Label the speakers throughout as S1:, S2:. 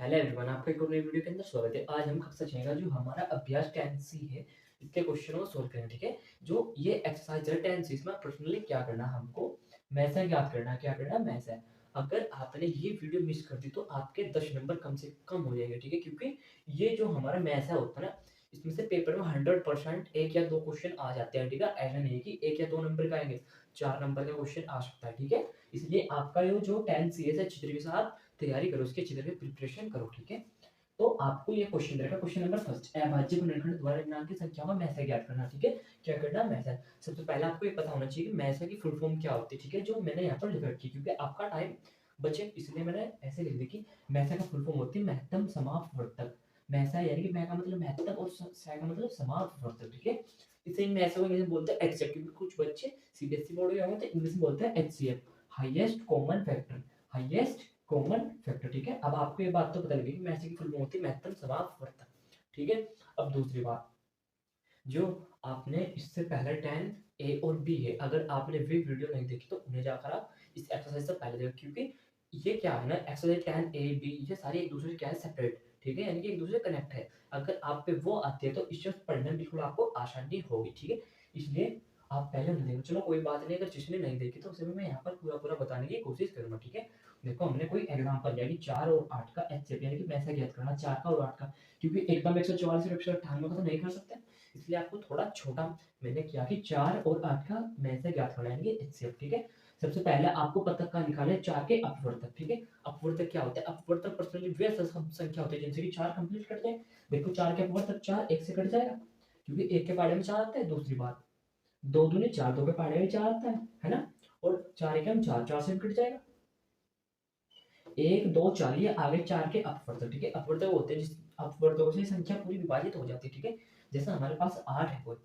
S1: Hello everyone, आपका एक और नई वीडियो के अंदर स्वागत है। आज हम कक्षा 6 का जो हमारा अभ्यास 10C है, इसके क्वेश्चनों को सोल्व करेंगे, ठीक है? जो ये एक्सरसाइज है 10C, इसमें पर्सनली क्या करना है हमको, मैथ्स ज्ञात करना है। क्या करना है? मैथ्स है। अगर आपने ये वीडियो मिस कर दी तो आपके 10 नंबर कम से कम हो जाएंगे, ठीक है? क्योंकि ये जो हमारा मैथ्स है होता है ना, इसमें से पेपर में 100% 1 या 2 क्वेश्चन आ जाते हैं, ठीक है? ऐसा नहीं है कि 1 या 2 नंबर का आएँगे, 4 नंबर का क्वेश्चन आ सकता है, ठीक है? इसलिए आपका ये जो 10CS है अच्छी तरीके से आप तैयारी करो, उसकी अच्छी तरह प्रिपरेशन करो, ठीक है? तो आपको ये क्वेश्चन रहेगा, क्वेश्चन नंबर फर्स्ट, अभाज्य गुणनखंड द्वारा निम्नांकित की संख्याओं का मैथ्स ज्ञात करना, ठीक है? क्या करना? मैथ्स। सबसे पहले आपको ये पता होना चाहिए कि मैथ्स की फुल फॉर्म क्या होती है, ठीक है? जो मैंने यहाँ पर लिख रखी है, क्योंकि आपका टाइम बचे इसलिए मैंने ऐसे लिख दी कि मैथ्स का फुल फॉर्म होती है महत्तम समापवर्तक। मैथ्स यानी कि मैं का मतलब महत्तम और सा का मतलब समापवर्तक, ठीक है? इसे मैथ्स को इंग्लिश में बोलते हैं एचसीएफ, क्योंकि कुछ बच्चे सीबीएसई बोर्ड के होंगे तो इंग्लिश में बोलते हैं HCF, highest common factor. Highest common factor, ठीक है? अब आपको ये बात तो पता लगी कि मैथ्स की फुल फॉर्म होती है महत्तम समापवर्तक, ठीक है? अब दूसरी बात, जो आपने इससे पहले 10 ए और बी है, अगर आपने भी वीडियो नहीं देखी तो उन्हें जाकर आप इस एक्सरसाइज से पहले देखो, क्योंकि ये क्या है ना, एक्सरसाइज 10 ए बी ये सारी एक दूसरे से क्या है, सेपरेट, ठीक है? यानी कि एक दूसरे से कनेक्ट है। अगर आप पे वो आती है तो इससे पढ़ने में बिल्कुल आपको आसानी होगी, ठीक है? इसलिए आप पहले उन्हें देखो। चलो कोई बात नहीं, अगर जिसने नहीं देखी तो उसे भी मैं यहाँ पर पूरा बताने की कोशिश करूंगा, ठीक है? देखो हमने कोई एग्जाम्पल लिया कि 4 और 8 का एचसीएफ यानी कि मैथ्स ज्ञात करना 4 का और 8 का, क्योंकि एकदम 144 और 198 का तो नहीं कर सकते, इसलिए आपको थोड़ा छोटा मैंने किया कि 4 और 8 का मैथ्स ज्ञात करना है, ये एचसीएफ, ठीक है? सबसे पहले आपको पतक का निकालना है 4 के अपवर्तक, ठीक है? अपवर्तक क्या होता है? अपवर्तक पर्सनली वे संख्या होती है जिनसे कि 4 कंप्लीट करते हैं। देखो 4 के अपवर्तक 4 1 से कट जाएगा, क्योंकि 1 के पहाड़े में 4 आता है। दूसरी बात, 2 दूनी 4, 2 के पहाड़े में 4 आता है ना? और 4 एकम 4, 4 से भी कट जाएगा। 1 2 4 ये आगे 4 के अपवर्तक, ठीक है? अपवर्तक होते हैं जिस अपवर्तकों से संख्या पूरी विभाजित हो जाती है, ठीक है? जैसे हमारे पास 8 है कोई,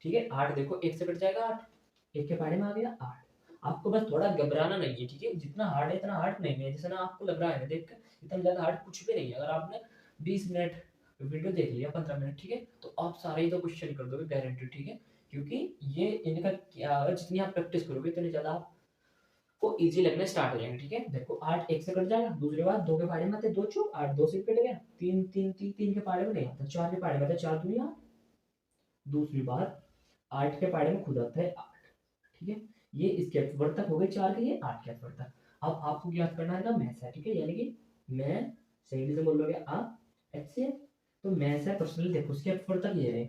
S1: ठीक है? 8 देखो 1 से कट जाएगा 8, 1 के पहाड़े में आ गया 8। आपको बस थोड़ा घबराना नहीं है, ठीक है? जितना हार्ड है इतना हार्ड नहीं है, जैसे ना आपको लग रहा है ना देख कर, इतना ज़्यादा हार्ड कुछ भी नहीं है। अगर आपने 20 मिनट वीडियो देख लिया, 15 मिनट, ठीक है? तो आप सारे ही तो क्वेश्चन कर दोगे गारंटीड, ठीक है? क्योंकि ये इनका क्या, जितनी आप प्रैक्टिस करोगे उतनी ज़्यादा आप को इजी लगने स्टार्ट हो जाएंगे, ठीक है? देखो 8 1 से कट जाएगा। दूसरी बात, 2 के पहाड़े में आते 2 चौक, 8 2 से कट गया। 3 3 3 3 के पहाड़े में नहीं आता, 4 के पहाड़े में आता 4 दूनी 8। दूसरी बात, 8 के पहाड़े में खुद आता है 8, ठीक है? ये इसके अपवर्तक हो गए 4 के, ये 8 के अपवर्तक। अब आपको ज्ञात करना है ना मैथ्स है, ठीक है? यानी कि मैं सही से बोलोगे आप एचसीएफ, तो मैथ्स है पर्सनली देखो उसके अपवर्तक ये रहे,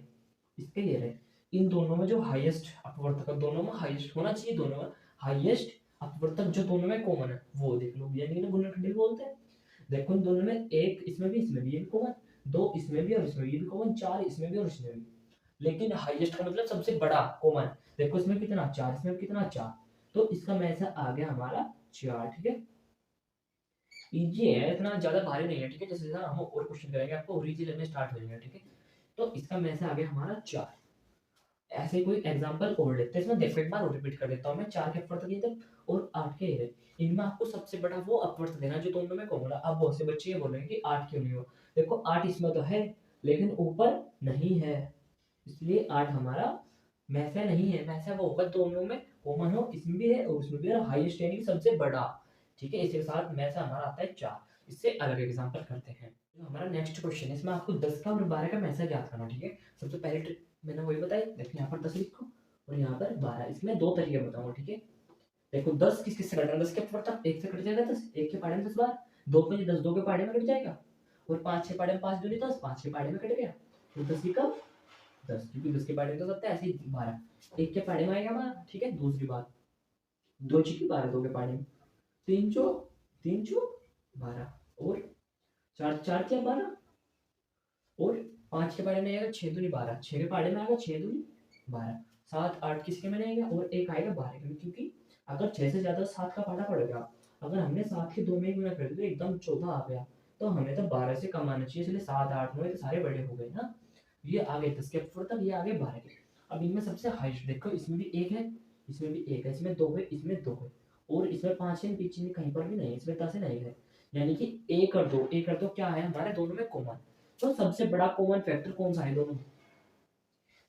S1: इसके ये रहे। इन दोनों में जो हाईएस्ट अपवर्तक, दोनों में हाईएस्ट होना चाहिए, दोनों में हाईएस्ट अपवर्तक जो दोनों में कॉमन है वो देख लो, यानी कि गुणनखंडी बोलते हैं। देखो इन दोनों में एक इसमें भी इसमें भी ये भी कॉमन, 2 इसमें भी और इसमें भी ये भी कॉमन, 4 इसमें भी और इसमें भी। लेकिन हाईएस्ट का मतलब सबसे बड़ा कॉमन, देखो इसमें कितना 4, इसमें कितना 4, तो इसका मैच आ गया हमारा 4, ठीक है? इजी है, इतना ज्यादा भारी नहीं है, ठीक है? जैसे जैसे हम और क्वेश्चन करेंगे आपको और इजी लगने स्टार्ट हो जाएगा, ठीक है? तो इसका मैच आ गया हमारा 4। ऐसे कोई एग्जांपल और लेते हैं, इसमें देखो एक बार और रिपीट कर देता हूं मैं। 4 के अपवर्तक ये थे और 8 के ये थे। इनमें आपको सबसे बड़ा वो अपवर्तक देना जो दोनों में कॉमन है। अब बहुत से बच्चे ये बोल रहे हैं कि 8 क्यों नहीं हो? देखो 8 इसमें तो है लेकिन ऊपर नहीं है, इसलिए 8 हमारा मैसे नहीं है। मैसे वो होगा दोनों में कॉमन हो, इसमें भी है और उसमें भी है, हाईएस्ट यानी कि सबसे बड़ा, ठीक है? इसके साथ मैसे हमारा आता है 4। इससे अलग एग्जांपल करते हैं। जो हमारा नेक्स्ट क्वेश्चन है, इसमें आपको 10 का और 12 का मैसे ज्ञात करना, ठीक है? सबसे पहले ट्रिक मैंने वही बताई, देखो यहाँ पर 10 लिखो और यहाँ पर 12। इसमें दो तरीके बताऊंगा, ठीक है? देखो 10 किस किस से कटना, 10 के ऊपर 1 से कट जाएगा 10, 1 के पहाड़े में 10 बार, 2 पे 10, 2 के पहाड़े में कट जाएगा, और 5 के पहाड़े में 5 दूनी 10, 5 के पहाड़े में कट गया, तो 10 की कब 10, क्योंकि 10 के पहाड़े में तो सकता है, ऐसे ही 12 1 के पहाड़े में आएगा हमारा, ठीक है? दूसरी बात, 2 की 12 2 के पहाड़े में, 3 चौक 3 चौक 12, और 4 4 क्या 12, और 5 के पहाड़े में आएगा 6 दूनी 12, 6 के पहाड़े में आएगा 6 दूनी 12, 7 8 किसके में आएगा और एक आएगा 12 में, क्योंकि अगर 6 से ज्यादा 7 का पहाड़ा पड़ेगा, अगर हमने 7 के 2 में ही गुना कर दिया तो एकदम 14 आ गया, तो हमें तो 12 से कम आना चाहिए, इसलिए 7 8 9 तो सारे बड़े हो गए ना। ये आगे 10 के ऊपर तक, ये आगे 12 के। अब इनमें सबसे हाईएस्ट देखो, इसमें भी एक है, इसमें भी एक है, इसमें 2 है, इसमें 2 है, और इसमें 5 है, बीच में कहीं पर भी नहीं है, इसमें 10 है नहीं है, यानी कि 1 और 2, 1 और 2 क्या है हमारे दोनों में कॉमन। तो सबसे बड़ा कॉमन फैक्टर कौन सा है दोनों में?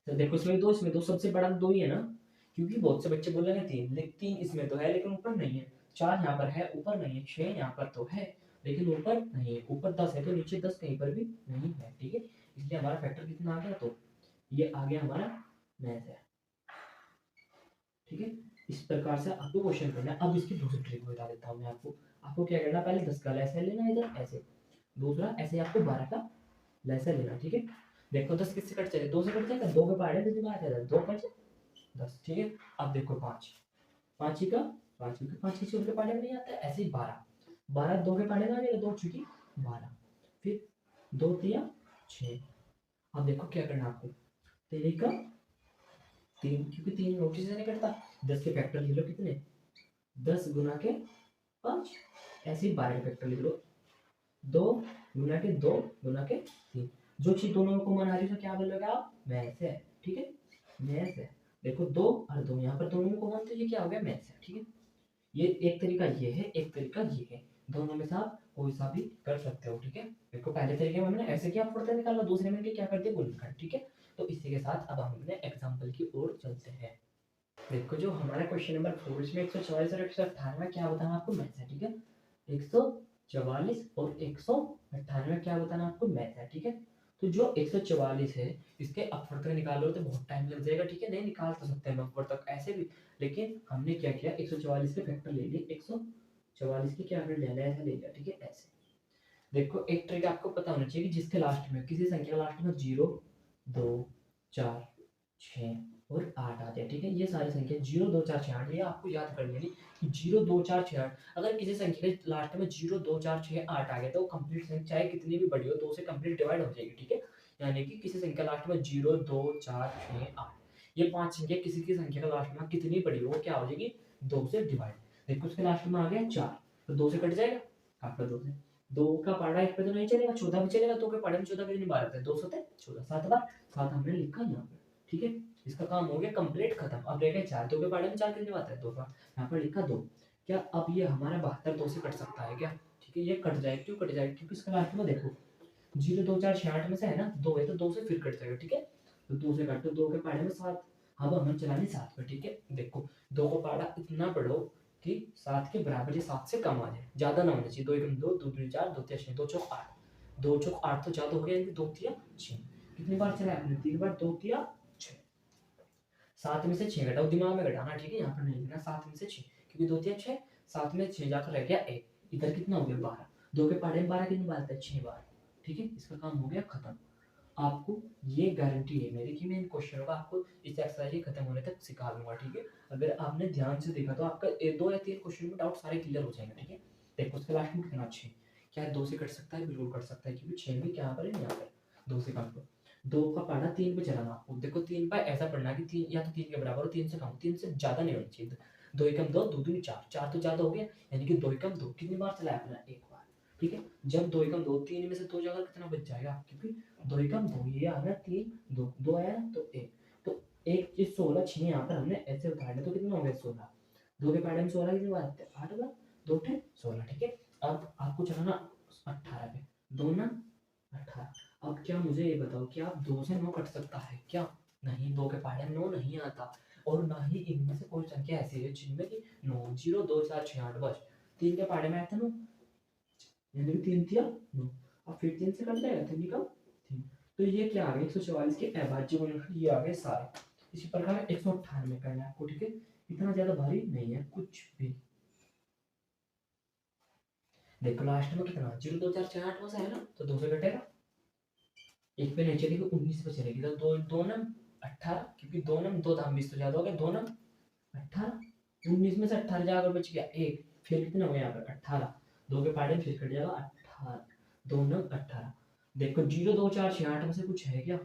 S1: तो देखो इसमें 2 इसमें 2, सबसे बड़ा 2 ही है ना, क्योंकि बहुत से बच्चे बोलेंगे 3, लेकिन 3 इसमें तो है लेकिन ऊपर नहीं है, 4 यहाँ पर है ऊपर नहीं है, 6 यहाँ पर तो है, लेकिन ऊपर नहीं है, ऊपर 10 है तो नीचे 10 कहीं पर भी नहीं है, ठीक है। इसलिए हमारा फैक्टर कितना आ गया, तो ये आ गया हमारा मैथ है, ठीक है। इस प्रकार से आपको क्वेश्चन करना है। अब इसकी दूसरी ट्रिक बता देता हूँ मैं आपको। आपको क्या करना, पहले 10 का लैसा लेना इधर ऐसे, दूसरा ऐसे आपको 12 का लैसा लेना, ठीक है। देखो 10 किससे कट जाएगा, 2 से कट जाएगा, 2 के पहाड़े में दिमाग है 2 कट जाए 10, ठीक है। अब देखो 5, 5 ही का 5 ही का 5 किसी और के पहाड़े में नहीं आता है, ऐसे ही 12, 12 2 के पहाड़े में आ जाएगा, 2 चुकी 12, फिर 2 तिया 6। अब देखो क्या करना आपको, 3 का 3, क्योंकि 3 नोटिस से नहीं कटता, 10 के फैक्टर ले लो कितने, 10 गुना के 5, ऐसे ही 12 के फैक्टर लिख लो, 2 गुना के 2 गुना के 3। जो चीज दोनों को कॉमन आ रही है क्या बोलोगे आप, मैथ है, ठीक है, मैथ है। देखो 2 और 2 यहाँ पर दोनों में कॉमन, तो ये क्या हो गया, मैथ है, ठीक है। ये एक तरीका ये है, एक तरीका ये है, दोनों में से आप कोई सा भी कर सकते हो, ठीक है। देखो पहले तरीके में हमने ऐसे किया फुर्ता निकाला, दूसरे में क्या कर दिया, गुणनखंड, ठीक है। तो इसी के साथ अब हम अपने एग्जाम्पल की ओर चलते हैं। देखो जो हमारा क्वेश्चन नंबर 4, इसमें 144 और 198 क्या बताना आपको, मैथ है, ठीक है। 144 और 198 क्या बताना आपको, मैथ है, ठीक है। तो जो 144 है इसके अपवर्तक निकालो तो बहुत टाइम लग जाएगा, ठीक है, नहीं निकाल तो सकते हैं अपवर्तक ऐसे भी, लेकिन हमने क्या किया, 144 के फैक्टर ले लिए, 144 के क्या कर लिया, ऐसे ले लिया, ठीक है, ऐसे। देखो एक ट्रिक आपको पता होना चाहिए कि जिसके लास्ट में किसी संख्या का लास्ट में 0 2 4 6 और 8 आ जाए, ठीक है। ये सारी संख्या 0 2 4 6 8 ये आपको याद कर लेनी कि 0 2 4 6 8, अगर किसी संख्या के लास्ट में 0 2 4 6 8 आ गया तो कंप्लीट संख्या चाहे कितनी भी बड़ी हो 2 से कंप्लीट डिवाइड हो जाएगी, ठीक है। यानी कि किसी संख्या लास्ट में 0 2 4 6 8, ये 5 संख्या किसी की संख्या का लास्ट में कितनी बड़ी हो क्या हो जाएगी, 2 से डिवाइड। देखो उसके लास्ट में आ गया 4, तो 2 से कट जाएगा, काट लो 2 से, 2 का पाड़ा एक पे तो नहीं चलेगा, 14 भी चलेगा, 2 के पाड़े में 14 कितनी बार आता है, 2 होते 14, 7 बार, 7 हमने लिखा यहाँ पे, ठीक है। इसका काम हो गया कंप्लीट खत्म। अब रह गए 4, 2 के पाड़े में 4 कितनी बात है, 2 बार, यहाँ पर लिखा 2। क्या अब ये हमारा 72 2 से कट सकता है क्या, ठीक है। ये कट जाएगा, क्यों कट जाएगा, क्योंकि इसका लास्ट में देखो 0 2 4 6 8 में से है ना 2 है, तो 2 से फिर कट जाएगा, ठीक है। तो 2 से काटो, 2 के पाड़े में 7, अब हमें चलानी 7 पे, ठीक है। देखो 2 को पाड़ा इतना बढ़ो कि 7 के बराबर या 7 से कम आ जाए, ज्यादा ना होना चाहिए, 2 एकम 2 2 दूनी 4 2 तिया 6 2 चौक 8, 2 चौक 8 तो ज्यादा हो गया, यानी 2 तिया 6, कितनी बार चला आपने, 3 बार, 2 तिया 6, 7 में से 6 घटाओ, दिमाग में घटाना, ठीक है, यहाँ पर नहीं लिखना, 7 में से 6, क्योंकि 2 तिया 6, 7 में 6 जाकर रह गया 1, इधर कितना हो गया 12, 2 के पहाड़े में 12 कितनी बार आता है, 6 बार, ठीक है। इसका काम हो गया खत्म। आपको ये गारंटी है मेरी कि मैं इन क्वेश्चनों का आपको इस एक्सरसाइज खत्म होने तक सिखा दूंगा, ठीक है। अगर आपने ध्यान से देखा तो आपका 2 या 3 क्वेश्चन में डाउट सारे क्लियर हो जाएंगे, ठीक है। देखो उसके लास्ट में कितना 6, क्या 2 से कट सकता है, बिल्कुल कट सकता है, क्योंकि 6 भी क्या पर है, यहाँ पर 2 से काट लो, 2 का पाना 3 पे चलाना आपको, देखो 3 पर ऐसा पढ़ना कि 3 या तो 3 के बराबर हो, 3 से कम, 3 से ज्यादा नहीं होना चाहिए, 2 एकम 2 2 दूनी 4, 4 तो ज्यादा हो गया, यानी कि 2 एकम 2 कितनी बार चलाया अपना, एक बार, ठीक है। जब 2 एकम 2 3 में से 2 जाकर कितना बच जाएगा, क्योंकि 2 एकम 2 ये आ गया 3 2 2 आया ना, तो 1, तो 1 ये 16 6 यहाँ पर हमने ऐसे उतारे तो कितना हो गया 16, 2 के पहाड़े में 16 कितनी बार आते हैं, 8 बार, 2 टे 16, ठीक है। अब आपको चलाना 18 पे, 2 ना 18। अब क्या मुझे ये बताओ कि आप 2 से 9 कट सकता है क्या, नहीं, 2 के पहाड़े में 9 नहीं आता, और ना ही इनमें से कोई संख्या ऐसी है जिनमें कि 9 0 2 4 6 8 बस 3 के पहाड़े में आया था 9, यानी कि 3 थिया 9, अब फिर 3 से कट जाएगा, 3 का 3, तो ये क्या आ गया 144 के अभाज्य गुणनखंड ये आ गए सारे। इसी प्रकार 198 करना है आपको, ठीक है, इतना ज्यादा भारी नहीं है कुछ भी। देखो लास्ट में कितना 0 2 4 6 8 में से है ना, तो 2 से कटेगा, एक पे नहीं चलेगी 19 पे चलेगी, तो 2 2 नम 18, क्योंकि 2 नम 2 दाम 20 तो ज्यादा हो गया, 2 नम 18, 19 में से 18 जाकर बच गया एक, फिर कितना हो गया यहाँ पर 18, 2 के पार्ट में फिर कट जाएगा 18, 2 नम 18। देखो 0 2 4 6 8 में से कुछ है क्या,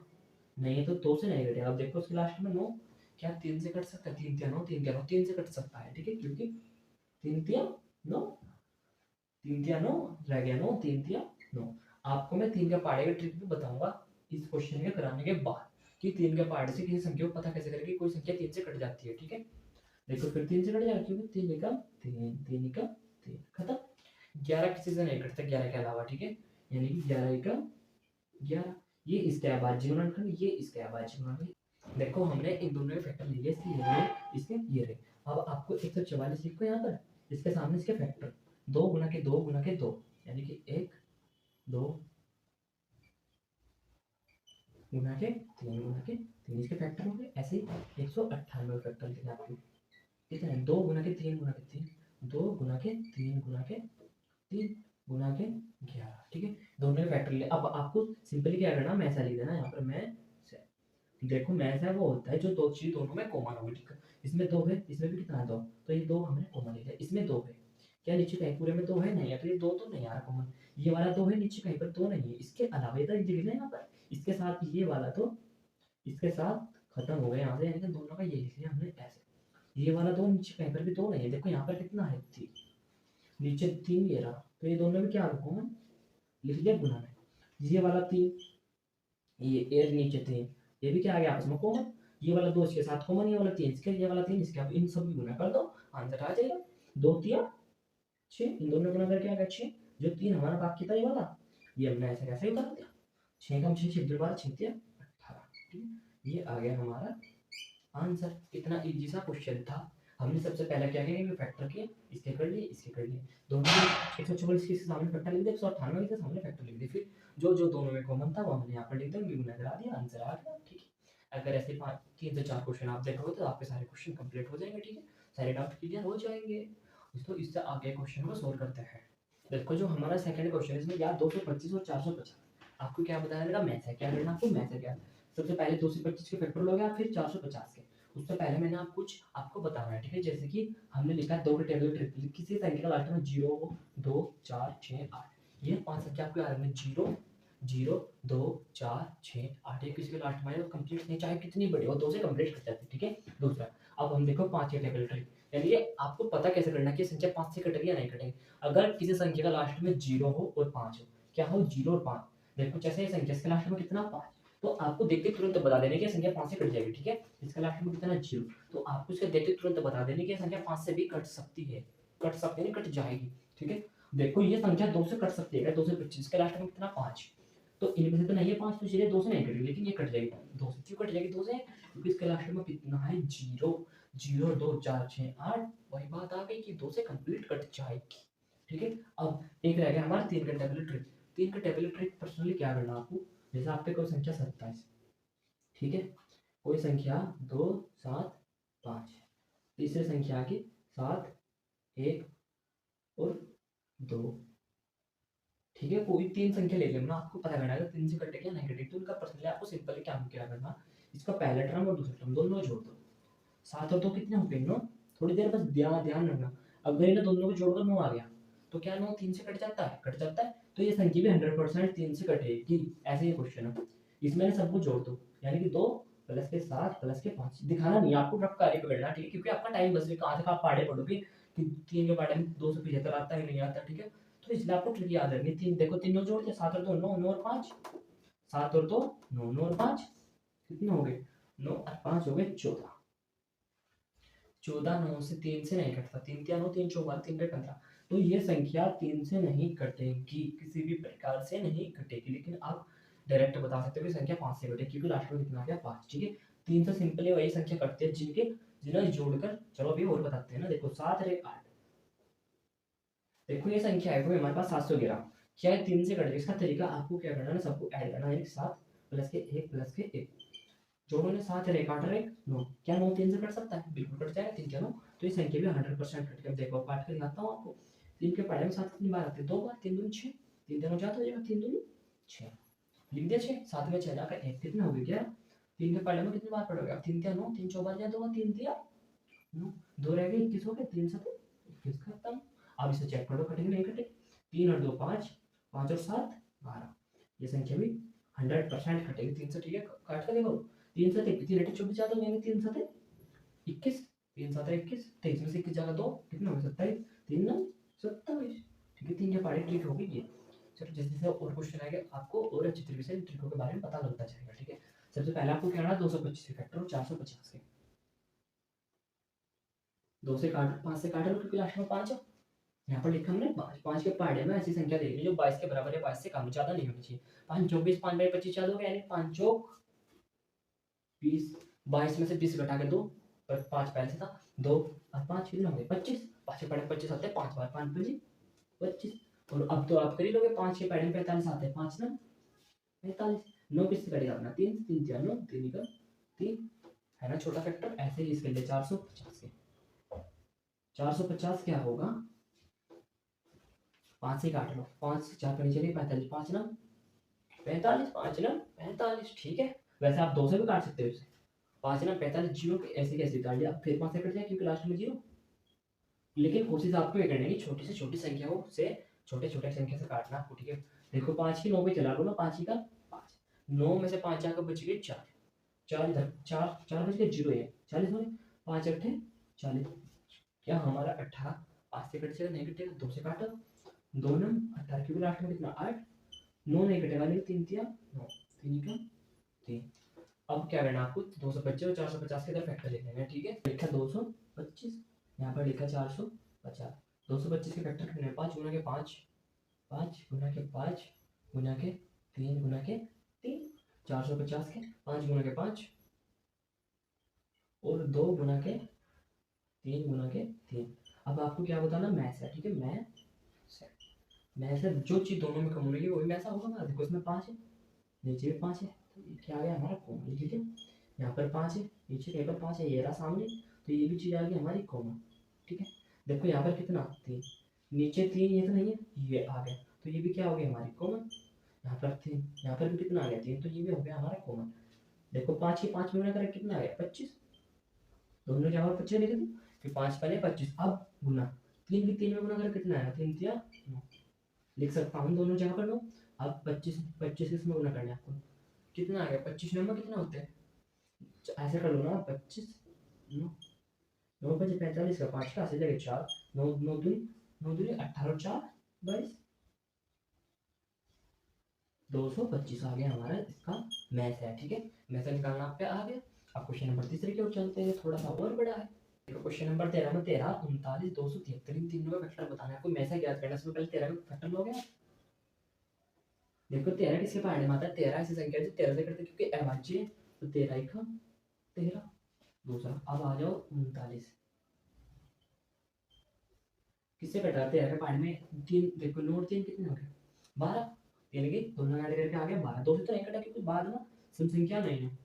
S1: नहीं है, तो 2 से नहीं कटेगा। अब देखो उसके लास्ट में 9, क्या 3 से कट सकता है, 3 तिया 9, 3 क्या 9, 3 से कट सकता है, ठीक है, क्योंकि 3 तिया 9, 3 तिया 9 रह गया 9, 3 तिया 9। आपको मैं 3 के पाड़े का ट्रिक भी बताऊंगा इस क्वेश्चन के कराने के बाद, कि 3 के पाड़े से किसी संख्या को पता कैसे करें कि कोई संख्या 3 से कट जाती है, ठीक है। देखो फिर 3 से कट जाएगा, क्योंकि 3 एकम 3 3 एकम 3 खत्म। 11 किसी से नहीं कटता 11 के अलावा, ठीक है, यानी कि 11 एकम 11, ये इसके अभाज्य गुणनखंड, ये इसके अभाज्य गुणनखंड। देखो हमने इन दोनों के फैक्टर लिए, इसके ये रहे, इसके ये रहे। अब आपको 144 लिखो यहाँ पर, इसके सामने इसके फैक्टर 2 गुना के 2 गुना के 2, यानी कि 1 2 गुना के 3 गुना के 3 इसके फैक्टर हो गए। ऐसे ही 198 फैक्टर लिखना आपको कितना है 2 गुना के 3 गुना के 3 2 गुना के 3 गुना के 3 गुना के 11। ठीक है, दोनों के फैक्टर ले। अब आपको सिंपली क्या करना, मैथ लिख देना यहाँ पर। मैं देखो मैथ है वो होता है जो दो चीज दोनों में कॉमन होगी। ठीक है, इसमें 2 है, इसमें भी कितना है 2, तो ये 2 हमने कॉमन ले लिया। इसमें 2 है, क्या नीचे कहीं पूरे में 2 है नहीं है, तो ये 2 तो नहीं आ रहा कॉमन। ये वाला 2 है, नीचे कहीं पर 2 नहीं है। इसके अलावा इधर लिख लेना यहाँ पर, इसके साथ ये वाला तो इसके साथ खत्म हो गया यहाँ से, यानी कि दोनों का ये लिख लिया हमने ऐसे। ये वाला 2 नीचे कहीं पर भी 2 नहीं है। देखो यहाँ पर कितना है 3, नीचे 3 ये रहा, तो ये दोनों में क्या आ रहा कॉमन, लिख लिया गुना में। ये वाला 3 ये नीचे 3 ये भी क्या आ गया आपस में कॉमन। ये वाला 2 इसके साथ कॉमन, ये वाला 3 इसके, ये वाला 3 इसके। अब इन सब की गुना कर दो, आंसर आ जाएगा 2 3 6। इन दोनों गुना करके आ गया 6। जो 3 हमारा बाकी था ये वाला, ये हमने ऐसे कैसे उतार दिया। 6 कम 6 6 12 6 3 18। ठीक है, ये आ गया हमारा आंसर। इतना इजी सा क्वेश्चन था। हमने सबसे पहले क्या किया, फैक्टर किए, इसके कर लिए, इसके कर लिए, दोनों 144 के सामने फैक्टर लिख दिया, 198 के सामने फैक्टर लिख दिया। फिर जो जो दोनों में कॉमन था वो हमने यहाँ पर लिख दिया, गुना करा दिया, आंसर आ गया। ठीक है, अगर ऐसे 3 से 4 क्वेश्चन आप देखोगे तो आपके सारे क्वेश्चन कंप्लीट हो जाएंगे। ठीक है, सारे डाउट क्लियर हो जाएंगे। तो इससे आगे क्वेश्चन को सोल्व करते हैं। देखो जो हमारा सेकंड क्वेश्चन है, इसमें यार 225 और 450 आपको क्या बताया मेरा मैथ है। क्या करना आपको, मैथ है क्या। सबसे पहले 225 के फैक्टर लोगे आप, फिर 450 के। उससे पहले मैंने आपको बताना है। ठीक है, जैसे कि हमने लिखा है 2 के टेबल ट्रिपल, किसी संख्या का लास्ट में 0 2 4 6 8, ये 5 संख्या आपको याद रखनी। 0 0 2 4 6 8, ये किसी के लास्ट में कंप्लीट नहीं, चाहे कितनी बड़ी हो 2 से कंप्लीट कर जाती है। ठीक है, दूसरा अब हम देखो 5 के टेबल ट्रिक, यानी ये आपको पता कैसे करना है कि संख्या 5 से कटेगी या नहीं कटेगी। अगर किसी संख्या का लास्ट में 0 हो और 5 हो, क्या हो 0 और 5, देखो जैसे ये संख्या इसके लास्ट में कितना 5, तो आपको देखते तुरंत बता देने की संख्या 5 से कट जाएगी। ठीक है, इसका लास्ट में कितना 0, तो आपको इसके देखते तुरंत बता देने की संख्या 5 से भी कट सकती है, कट सकती है, कट जाएगी। ठीक है, देखो ये संख्या 2 से कट सकती है, 2 से 25 के लास्ट में कितना 5, तो इनमें से तो नहीं है 5, तो सीधे 2 से नहीं कटेगी, लेकिन ये कट जाएगी 2 से। क्यों कट जाएगी 2 से, क्योंकि इसके लास्ट में कितना है 0 0 2 4 6 8, वही बात आ गई कि 2 से कंप्लीट कट जाएगी। ठीक है, अब एक रह गया हमारा 3 का टेबल ट्रिक। 3 का टेबल ट्रिक पर्सनली क्या करना आपको, जैसे आपके कोई संख्या 27, ठीक है, कोई संख्या 2 7 5, तीसरे संख्या की 7 1 और 2। ठीक है, कोई 3 संख्या ले लेना, आपको पता करना है 3 से कटे क्या नहीं कटे, तो उनका पर्सनली आपको सिंपली क्या करना, इसका पहला टर्म और दूसरा टर्म दोनों जोड़ दो। 7 और 2 कितने हो गए 9, थोड़ी देर बस ध्यान रखना, अगर इन दोनों को जोड़कर 9 आ गया तो क्या 9 3 से कट जाता है, कट जाता है, तो ये संख्या भी 100% 3 से कटेगी। ऐसे ही क्वेश्चन है, इसमें सब कुछ जोड़ दो, यानी कि 2 प्लस के 7 प्लस के 5, दिखाना नहीं आपको, रफ कार्य पकड़ना। ठीक है, क्योंकि आपका टाइम बस कहाँ तक आप पढ़े पढ़ोगे कि 3 के पढ़े में 275 आता है नहीं आता। ठीक है, तो इसलिए आपको ट्रिक याद रखनी। 3 देखो, 3 जोड़ के 7 और 2 9, 9 और 5 7 और 2 9, 9 और 5 कितने हो गए 9 और 5 हो गए 14। 14 9 से 3 से नहीं कटता, 3 3 9 3 4 3 15, तो ये संख्या 3 से नहीं कटेगी, किसी भी प्रकार से नहीं कटेगी। लेकिन आप डायरेक्ट बता सकते हो कि संख्या 5 से कटेगी, क्योंकि लास्ट में कितना आ गया 5। ठीक है, 3 से सिंपली वही संख्या कटती है जिन्हें जोड़कर, चलो अभी और बताते हैं ना। देखो 7 और 8, देखो ये संख्या है कोई हमारे पास 711, क्या है 3 से कट जाएगी। इसका तरीका आपको क्या करना है, सबको ऐड करना है, 7 प्लस के 1 प्लस के 1, जोड़ो ने 7 है, काट रहे 9, क्या 9 3 से कट सकता है, बिल्कुल कट जाएगा 3 क्या 9, तो ये संख्या भी 100% कट कर। देखो काट कर दिखाता हूं आपको, 3 के पढ़े में 7 कितनी बार आते हैं, 2 बार, 3 दूनी 6, 3 दिनों जाता हो जाएगा, 3 दूनी 6, लिख दिया 6, 7 में 6 जाकर 1 कितना हो गया 3 के पढ़े में कितनी बार पढ़ोगे आप, 3 क्या 9, 3 4 बार जाए 2 3 दिया 9, 2 रह गए 21 हो गए, 3 7 21 खत्म। अब इसे चेक करो कटेगी नहीं कटेगी, 3 और 2 5, 5 और 7 12, ये संख्या भी 100% कटेगी 3 से। ठीक है, काट कर देखो, 3 7 3 रेटे 24 जाता है, 3 7 21, 3 7 21, 23 में से 21 जाएगा 2 कितना होगा 27, 3 9 27। ठीक है, 3 के पारी ट्रिक होगी ये। चलो जैसे जैसे और क्वेश्चन आएंगे आपको और अच्छी तरीके से ट्रिकों के बारे में पता लगता जाएगा। ठीक है, सबसे पहले आपको क्या करना है, 225 के फैक्टर और 450 के, 2 से काट 5 से काट लो, क्योंकि लास्ट में 5 है। यहाँ पर लिखा हमने 5, 5 के पहाड़े में ऐसी संख्या देखनी जो 22 के बराबर है, 22 से कम, ज्यादा नहीं होनी चाहिए। 5 24 5 बाई 25 याद हो गया, यानी 5 चौक 20, 22 में से 20 घटा के 2, 5 पहले से था 2 और 5 कितना हो गया 25, 5 के पढ़े 25 आते हैं 5 बार 5 25, और अब तो आप कर ही लोगे, 5 के पहाड़े में 45 आते हैं, 5 ना 45, 9 किससे कटेगा अपना, 3 3 दिया 9, 3 निकल 3 है ना छोटा फैक्टर। ऐसे ही इसके लिए 450 के 450 क्या होगा, 5 से काट लो, 5 4 करनी चाहिए 45, 5 ना 45, 5 ना 45, ठीक है। वैसे आप 2 से भी काट सकते हो इसे, 5 ना 45 जीरो के ऐसे कैसे काट लिया, फिर 5 से कट जाए क्योंकि लास्ट में जीरो। लेकिन कोशिश आपको ये करनी है कि छोटी से छोटी संख्या हो से छोटे छोटे संख्या से काटना आपको, ठीक है। देखो 5 की 9 पे चला लो ना, 5 ही का 5, 9 में से 5 जाकर बच गए 4, 4 इधर 4 4 बच गए, जीरो है 40 हो गए, 5 अट्ठे 40, क्या हमारा 18, 5 से कट जाएगा नहीं कटेगा, 2 से काटो, 2 नम 18 क्योंकि लास्ट में कितना 8, 9 नहीं कटेगा नहीं, 3 दिया 9, 3 का 3। अब क्या करना आपको, 225 और 450 के इधर फैक्टर लिख लेना है, ठीक है। लिखा 225, यहाँ पर लिखा 450, 225 के फैक्टर कितने, 5 गुना के 5, 5 गुना के 5 गुना के 3 गुना के 3, 450 के 5 गुना के 5 और 2 गुना के 3 गुना के 3। अब आपको क्या बताना, मैथ है, ठीक है। मैथ है, जो चीज़ दोनों में कम होगी वही मैथ होगा हमारा। देखो इसमें 5 है, नीचे भी 5 है, तो ये क्या आ गया हमारा कॉमन, ठीक है। यहाँ पर 5 है, नीचे टेबल 5 है, ये रहा सामने, तो ये भी चीज़ आ गई हमारी कॉमन, ठीक है। देखो यहाँ पर कितना 3, नीचे 3 ये तो नहीं है, ये आ गया, तो ये भी क्या हो गया हमारी कॉमन। यहाँ पर 3, यहाँ पर भी कितना आ गया 3, तो ये भी हो गया हमारा कॉमन। देखो 5 की 5 में गुना करें कितना आ गया 25, दोनों जगह पर 25 लिख दी, फिर 5 पहले 25, अब गुना 3 की 3 में गुना करें कितना आएगा, 3 दिया 9, लिख सकता हूँ दोनों जगह पर 9। अब 25 25 इसमें गुना करना है आपको, कितना आ गया 25 नंबर कितना होते हैं, ऐसे कर लो ना 25 9 9 5 45 का 5 का ऐसे जगह 4 9 9 2 9 2 18 और 4 22, 225 आ गया हमारा इसका मैथ है, ठीक है। मैथ निकालना आप पे आ गया। अब क्वेश्चन नंबर तीसरे की ओर चलते हैं, थोड़ा सा और बड़ा है। देखो क्वेश्चन नंबर 13 में 13 39 273 इन तीनों का फैक्टर बताना है आपको। मैथ ज्ञात करना है, इसमें पहले 13 का फैक्टर लोगे। देखो 13 किसके पहाड़े में आता है, 13 ऐसी संख्या है जो 13 से करते हैं क्योंकि अभाज्य है, तो 13 एक 13 दूसरा। अब आ जाओ 39 किससे कट रहा है, 13 के पहाड़े में 3, देखो नोट 3 कितने हो गए 12, यानी कि दोनों ऐड करके आ गया 12, 2 से तो नहीं कटा क्योंकि बाद में सम संख्या नहीं है।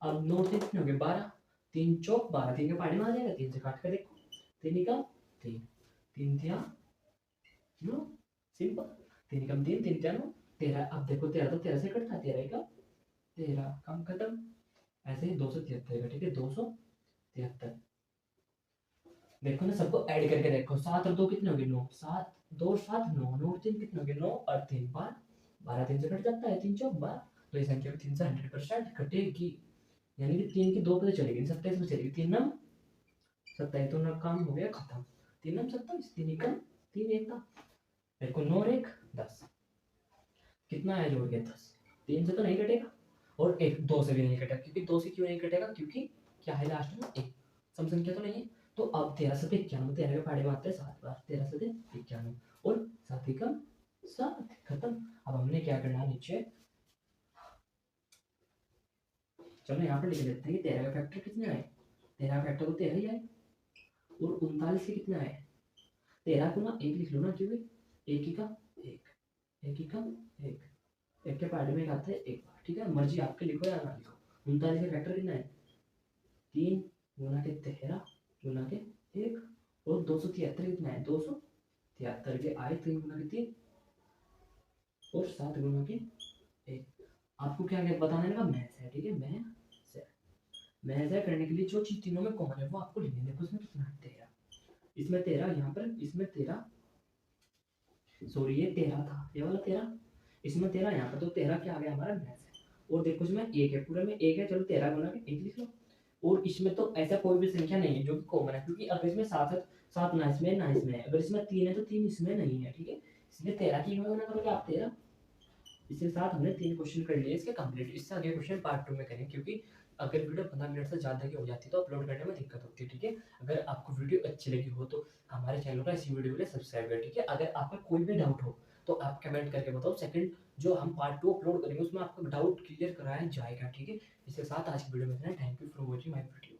S1: अब नोट 3 कितने हो गए 12, 3 चौक 12, 3 के पहाड़े में आ जाएगा, 3 से काट कर देखो 3 का 3, 3 दिया 9, सिंपल, 3 कम 3 3 दिया 9 13। अब देखो 13 तो 13 से कटता है, 13 का 13 कम खत्म, ऐसे ही 273 का, ठीक है 273। देखो ना सबको ऐड करके देखो, 7 और 2 कितने हो गए 9, 7 2 7 9, 9 3 कितने हो गए 9 और 3 12, 12 3 से कट जाता है, 3 चौक 12, तो ये संख्या 3 से 100% कटेगी, यानी कि 3 की 2 पे चलेगी 27 पे चलेगी, 3 नम 27, तो ना काम हो गया खत्म, 3 नम 27, 3 एकम 3 एक था। देखो 9 और 1 10, कितना आया जोड़ के 10, 3 से तो नहीं कटेगा और 1 2 से भी नहीं कटेगा, क्योंकि 2 से क्यों नहीं कटेगा, क्योंकि क्या है लास्ट में 1, सम संख्या तो नहीं है। तो अब 13 से 91, 13 के पहाड़े में आते हैं 7 बार, 13 से 91 और 7 ही कम 7 खत्म। अब हमने क्या करना है नीचे, चलो यहाँ पर लिख लेते हैं कि 13 का फैक्टर कितने आए, 13 का फैक्टर तो 13 ही आए, और 39 के कितने आए 13 को ना 1 लिख लो ना, क्योंकि 1 ही का 1, 1 ही का 1, एक के पहाड़े में एक आता है 1 बार, ठीक है। मर्जी आपके लिखो या ना लिखो। 39 का फैक्टर कितना है 3 गुना के 13 गुना के 1 और 273 कितना है 273 के आए 3 गुना के 3 और 7 गुना के 1। आपको क्या क्या बताना है ना, मैथ है, ठीक है। मैथ है करने के लिए जो चीज तीनों में कॉमन है वो आपको लिखनी है। देखो इसमें कितना है 13, इसमें 13, यहाँ पर इसमें 13, सॉरी ये 13 था, ये वाला 13, इसमें 13, यहाँ पर तो 13 क्या आ गया हमारा मैथ है। और देखो इसमें 1 है, पूरे में 1 है, चलो 13 गुना के 1 लिख लो। और इसमें तो ऐसा कोई भी संख्या नहीं है जो कि कॉमन है, क्योंकि अगर इसमें 7 है 7 ना इसमें है, अगर इसमें 3 है तो 3 इसमें नहीं है, ठीक है। इसलिए 13 की गुणा करोगे आप 13। इसके साथ हमने 3 क्वेश्चन कर लिए इसके कंप्लीट। इससे आगे क्वेश्चन पार्ट 2 में करेंगे, क्योंकि अगर वीडियो 15 मिनट से ज़्यादा की हो जाती है तो अपलोड करने में दिक्कत होती है, ठीक है। अगर आपको वीडियो अच्छी लगी हो तो हमारे चैनल को इसी वीडियो के लिए सब्सक्राइब करें, ठीक है। अगर आपका कोई भी डाउट हो तो आप कमेंट करके बताओ, सेकंड जो हम पार्ट 2 अपलोड करेंगे उसमें आपका डाउट क्लियर कराया जाएगा, ठीक है। इसके साथ आज की वीडियो में इतना, thank you for watching my video.